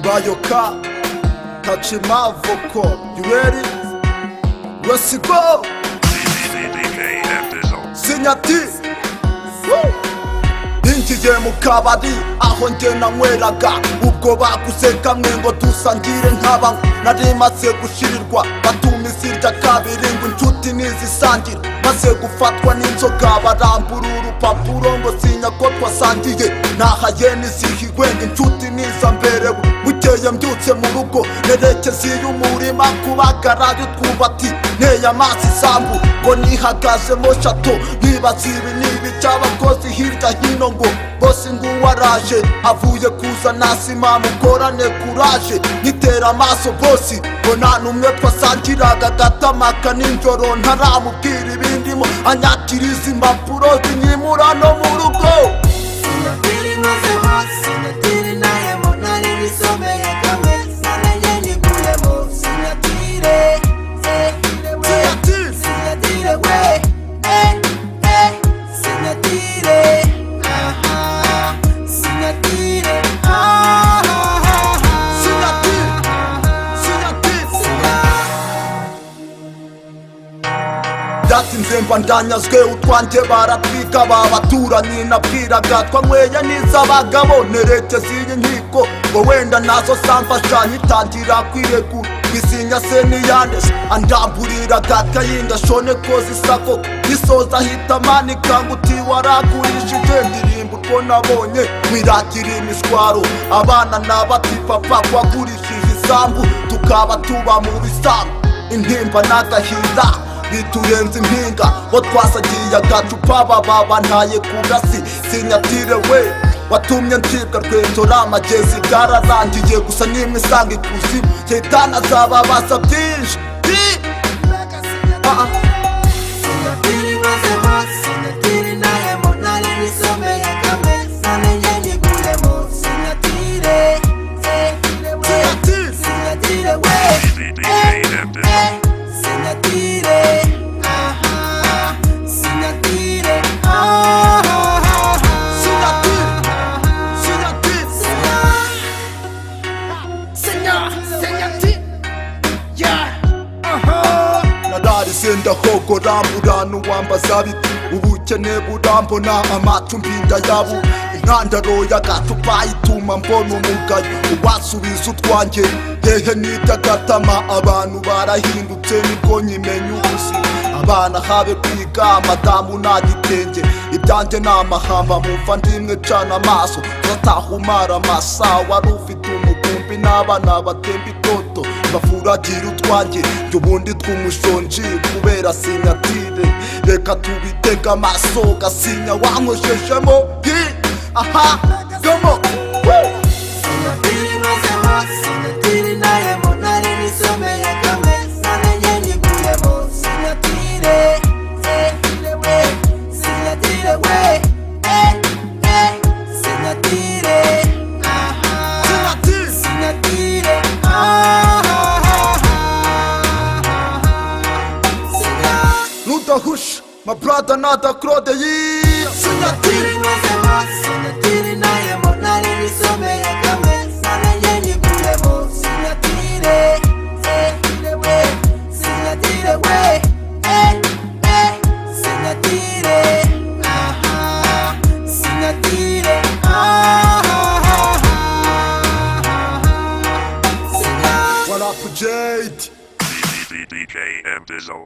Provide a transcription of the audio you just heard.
Bayoka, Kachima Voko, you ready? Let's go! Signati! Ninjiye mu kabari aho njye nanyweraga ubwo baguseka mwe ngo dusangire nk'aba nari maze gushirirwa batuma izirya kabiri ngo inshuti nizisangira maze gufatwa n'inzoga barambura urupapuro ngo sinya ko twasangiye nahaye nizihigwe ngo inshuti niza mberewe bukeye mbyutse mu rugo nerekeza iy'umurima kubagara y'utwubati nteye amazi isambu ngo nihagazemo shato nkibaza ibi n'ibica abakozi hirya hino ngo bose nguwo araje avuye kuzana sima mukorane kuraje nkitera amaso bosi ngo nta n'umwe twasangiraga agatamaka ninjoro ntaramubwira ibindimo anyakiriza impapuro zinyimura no mu rugo Datinze mba ndanyazwe utwanjye baratwika babaturanyi nabwiraga twanyweye n'iz'abagabo nerekeza iyi nkiko ngo wenda nazo samfasha nyitangira kwiregura kwisinya se niyandese andamburira gakayinda shone koza isako gisoza hita manika ngo uti waragurishije ndirimba utwo nabonye wiratira imishwaro abana n'abatipapa twagurishije isambu tukaba tuba mu bisambu intimba n'agahinda biturenze impinga bo twasagiye agacupa baba ntaye ku gasi sinyatire we watumye ncibwa rwetora amagezi bwararangiye gusa nimwe isanga ikuzimu shetani azababaza byinshi Senda hoko ramburano wambaza biti ubukene burambona amacumbi ndayabu intandaro y'agacupa ituma mbona umugayo ubasubiza utwanjye yehe nitagatama abantu barahindutse niko nyimenya ubuzima abana habe kwiga madamu nagitenge ibyanjye n'amahamba mumva ndimwe cana amaso turatahumara amasa wari ufite umugumbi n'abana batemba itoto bafuragira utwanjye ubundi tw'umushonji kubera sinyatire reka tubitega amaso gasinya wankoshejemo aha gomo Hush, my brother not a crowd yeah. Signatire naye monali nisome ya kame sana yenye kulemo signatire signatire we signatire signatire What up for Jade? DJ M Dizzle.